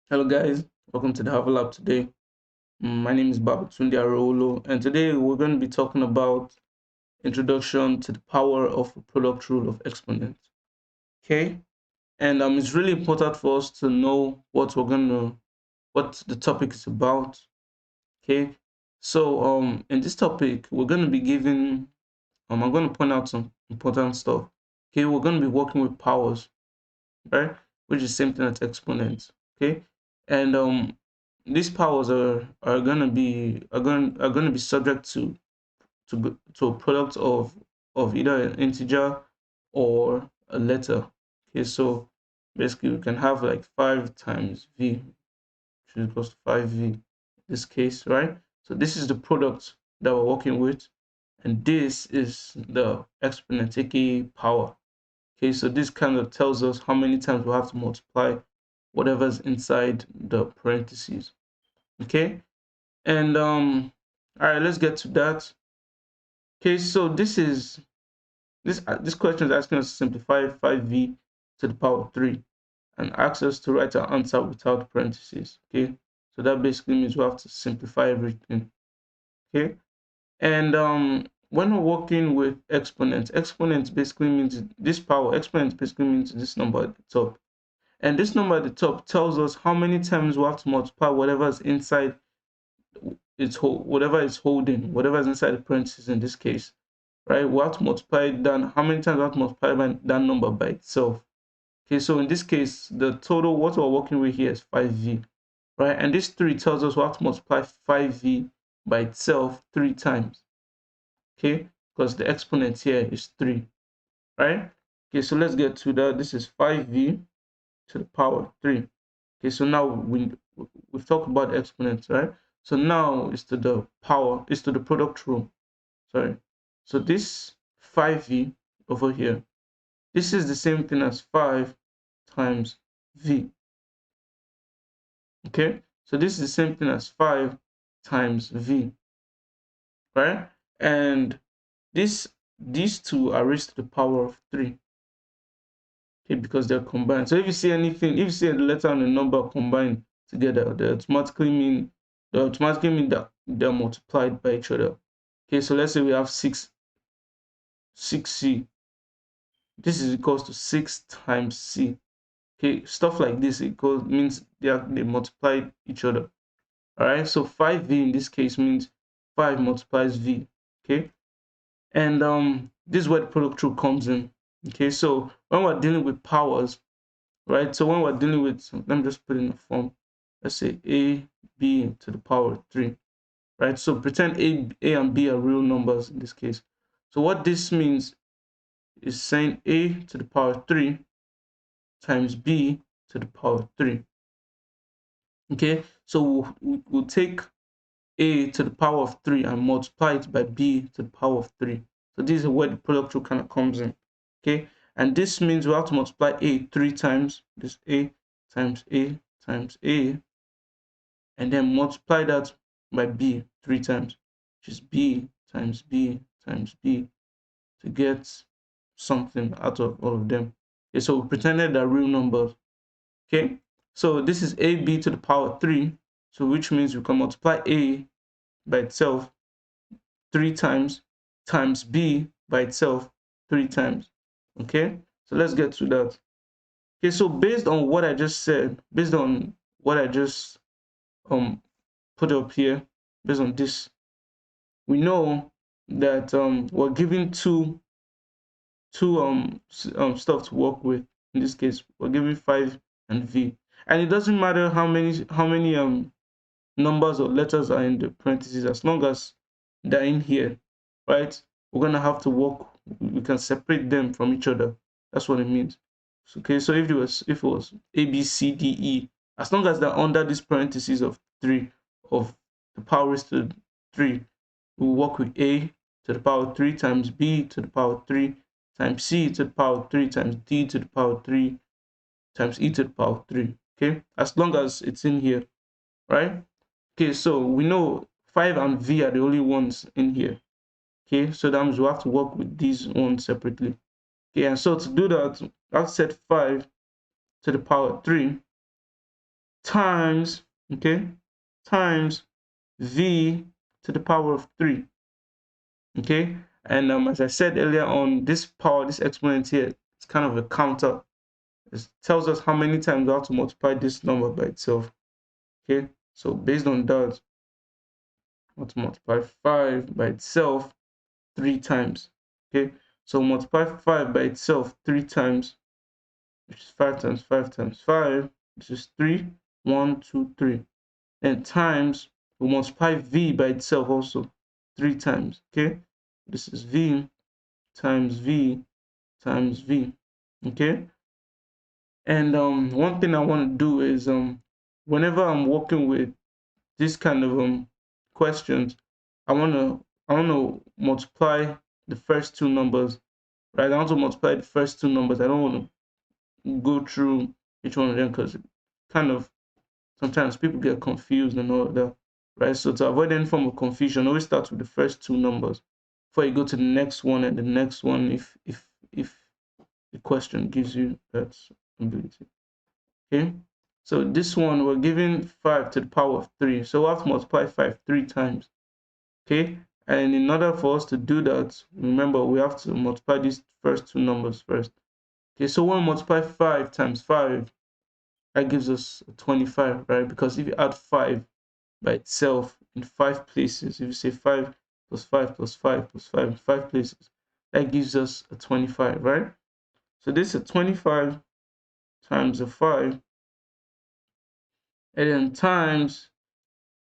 Hello guys, welcome to the Harvard Lab today. My name is Babatunde Arolo, and today we're going to be talking about introduction to the power of a product rule of exponents. Okay, and it's really important for us to know what the topic is about. Okay, so in this topic we're going to be giving I'm going to point out some important stuff. Okay, we're going to be working with powers, right? Which is same thing as exponents. Okay, and these powers are gonna be subject to a product of either an integer or a letter. Okay, so basically we can have like 5 times v, which is equals to 5v in this case, right? So this is the product that we're working with, and this is the exponent, aka power. Okay, so this kind of tells us how many times we have to multiply whatever's inside the parentheses. Okay, and all right, let's get to that. Okay, so this question is asking us to simplify 5v to the power of 3 and asks us to write our answer without parentheses. Okay, so that basically means we have to simplify everything. Okay, and when we're working with exponents basically means this power. Exponents basically means this number at the top. And this number at the top tells us how many times we have to multiply whatever is inside whatever is holding, whatever is inside the parentheses in this case, right? We have to multiply down how many times we have to multiply by that number by itself. Okay, so in this case, the total what we're working with here is 5v, right? And this 3 tells us we have to multiply 5v by itself 3 times, okay? Because the exponent here is 3, right? Okay, so let's get to that. This is 5v to the power 3. Okay, so now we've talked about exponents, right? So now it's to the power, it's to the product rule. Sorry. So this 5v over here, this is the same thing as 5 times v. Okay, so this is the same thing as 5 times v, right? And these two are raised to the power of 3. Okay, because they're combined. So if you see anything, if you see a letter and a number combined together, they automatically mean that they're multiplied by each other. Okay, so let's say we have 6c. This is equals to 6 times c. Okay, stuff like this means they multiply each other. All right, so 5v in this case means 5 multiplies v. Okay, and this is where the product rule comes in. Okay, so when we're dealing with powers, right? So when we're dealing with, let me just put in a form. Let's say b to the power of 3, right? So pretend a and b are real numbers in this case. So what this means is saying a to the power of 3 times b to the power of 3. Okay, so we'll take a to the power of 3 and multiply it by b to the power of 3. So this is where the product rule kind of comes in. Okay, and this means we have to multiply a 3 times, this a times a times a, and then multiply that by b 3 times, which is b times b times b, to get something out of all of them. Okay, so we pretended they're real numbers. Okay, so this is ab to the power of 3, so which means we can multiply a by itself 3 times b by itself 3 times. Okay, so let's get to that. Okay, so based on what I just said, based on what I just put up here, based on this, we know that we're given two stuff to work with. In this case, we're given 5 and v, and it doesn't matter how many numbers or letters are in the parentheses, as long as they're in here, right? We're gonna have to work. We can separate them from each other. That's what it means. Okay, so if it was a b c d e, as long as they're under this parentheses of 3 of the power raised to 3, we'll work with a to the power 3 times b to the power 3 times c to the power 3 times d to the power 3 times e to the power 3. Okay, as long as it's in here, right? Okay, so we know 5 and v are the only ones in here. Okay, so that means we have to work with these ones separately. Okay, and so to do that, I've set 5 to the power 3 times, okay, times v to the power of 3, okay. And as I said earlier on, this power, this exponent here, it's kind of a counter. It tells us how many times we have to multiply this number by itself, okay. So based on that, we have to multiply 5 by itself 3 times, okay. So multiply 5 by itself 3 times, which is 5 times 5 times 5, which is 3, 1, 2, 3. And times, we multiply v by itself also 3 times, okay. This is v times v times v, okay. And one thing I want to do is whenever I'm working with this kind of questions, I want to multiply the first two numbers, right? I want to multiply the first two numbers. I don't want to go through each one of them because kind of sometimes people get confused and all of that, right? So to avoid any form of confusion, always start with the first two numbers before you go to the next one and the next one if the question gives you that ability. Okay, so this one we're giving 5 to the power of 3, so we have to multiply 5 3 times, okay. And in order for us to do that, remember we have to multiply these first two numbers first, okay. So when we multiply 5 times 5, that gives us 25, right? Because if you add 5 by itself in 5 places, if you say 5 plus 5 plus 5 plus 5 in 5 places, that gives us a 25, right? So this is a 25 times a 5, and then times,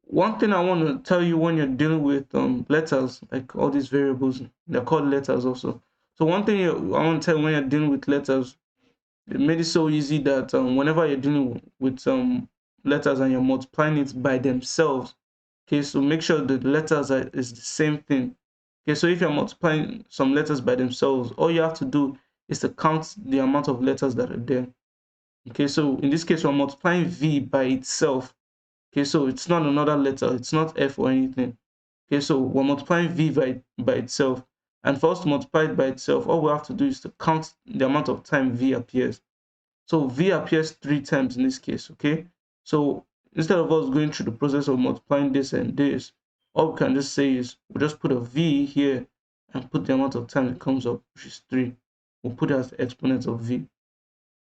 one thing I want to tell you when you're dealing with letters, like all these variables, they're called letters also. So one thing I want to tell you when you're dealing with letters, it made it so easy that whenever you're dealing with letters and you're multiplying it by themselves, okay, so make sure the letters is the same thing. Okay, so if you're multiplying some letters by themselves, all you have to do is to count the amount of letters that are there. Okay, so in this case, we're multiplying v by itself. Okay, so it's not another letter, it's not f or anything. Okay, so we're multiplying v by itself. And for us to multiply it by itself, all we have to do is to count the amount of time v appears. So v appears 3 times in this case, okay? So instead of us going through the process of multiplying this and this, all we can just say is we'll just put a v here and put the amount of time it comes up, which is 3. We'll put it as the exponent of v,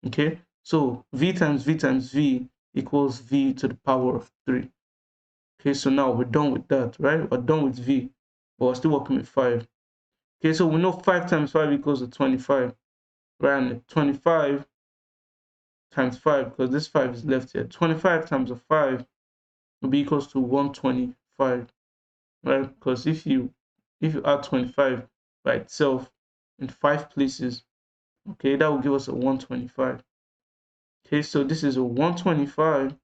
okay? So v times v times v equals v to the power of 3. Okay, so now we're done with that, right? We're done with v, but we're still working with 5. Okay, so we know 5 times 5 equals to 25, right? And 25 times 5, because this 5 is left here. 25 times a 5 will be equals to 125, right? Because if you add 25 by itself in 5 places, okay, that will give us a 125. Okay, so this is a 125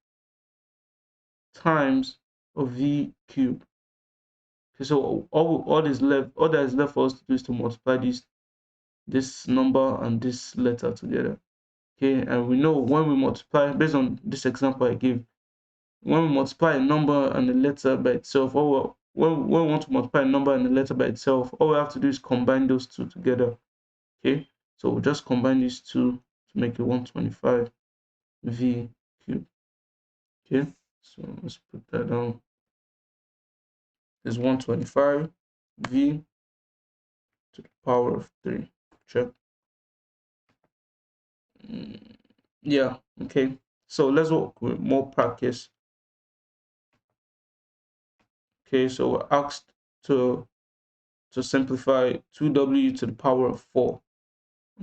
times a v cubed. Okay, so all that is left for us to do is to multiply this number and this letter together. Okay, and we know when we multiply, based on this example I gave, when we multiply a number and a letter by itself, or when we want to multiply a number and a letter by itself, all we have to do is combine those two together. Okay, so we'll just combine these two to make a 125 v cubed. Okay, so let's put that down. There's 125 v to the power of 3. Check. Yeah, okay. So let's work with more practice. Okay, so we're asked to simplify 2w to the power of 4.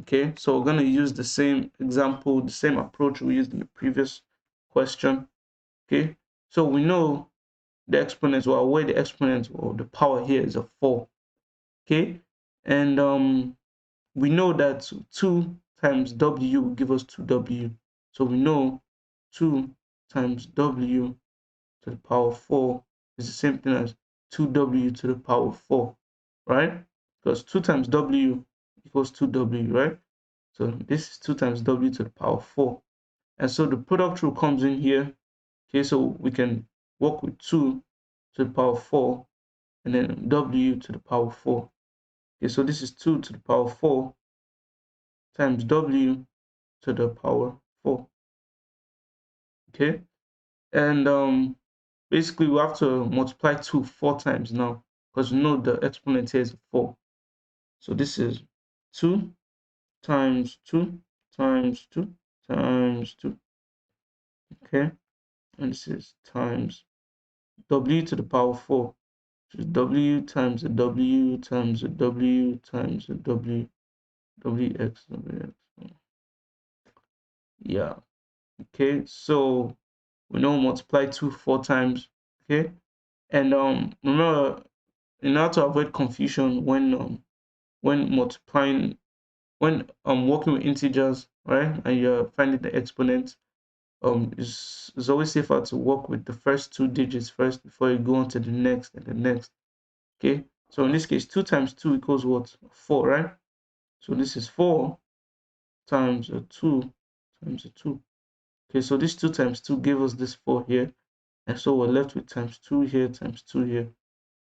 Okay, so we're going to use the same example, the same approach we used in the previous question. Okay, so we know the exponents, well, where the exponent or the power here is a 4. Okay, and we know that 2 times w will give us 2w. So we know 2 times w to the power of 4 is the same thing as 2w to the power of 4, right? Because 2 times w equals 2w, right? So this is 2 times w to the power of 4. And so the product rule comes in here. Okay, so we can work with 2 to the power of 4 and then w to the power of 4. Okay, so this is 2 to the power of 4 times w to the power 4. Okay, And basically we have to multiply 2 4 times now, because we know the exponent here is 4. So this is 2 times 2 times 2 times 2. Okay, and this is times w to the power 4. So w times a w times a w times a w, wx. Yeah. Okay, so we know multiply 2 4 times. Okay, and remember, in order to avoid confusion when multiplying, when working with integers, right, and you're finding the exponent, it's always safer to work with the first 2 digits first before you go on to the next and the next. Okay, so in this case 2 times 2 equals what? 4, right? So this is 4 times a 2 times a 2. Okay, so this 2 times 2 gave us this 4 here, and so we're left with times 2 here times 2 here.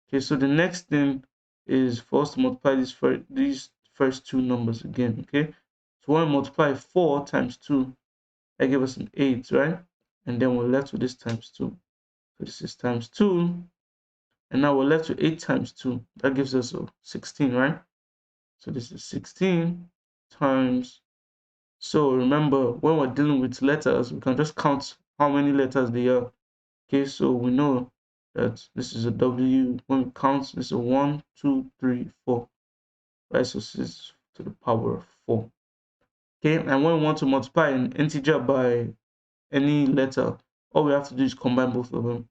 Okay, so the next thing is for us to multiply these first two numbers again. Okay, so when we multiply 4 times 2, that gives us an 8, right? And then we're left with this times 2. So this is times 2, and now we're left with 8 times 2. That gives us a 16, right? So this is 16 times. So remember, when we're dealing with letters, we can just count how many letters they are. Okay, so we know that this is a W. When we count, this is a 1, 2, 3, 4. Right, so this is to the power of 4. Okay, and when we want to multiply an integer by any letter, all we have to do is combine both of them.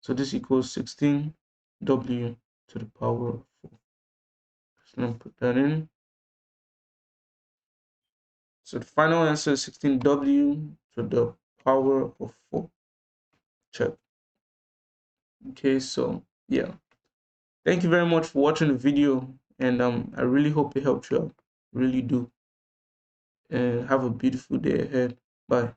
So this equals 16W to the power of 4. So let me put that in. So the final answer is 16W to the power of 4. Check. Okay, so yeah. Thank you very much for watching the video, and I really hope it helped you out. Really do. And have a beautiful day ahead. Bye.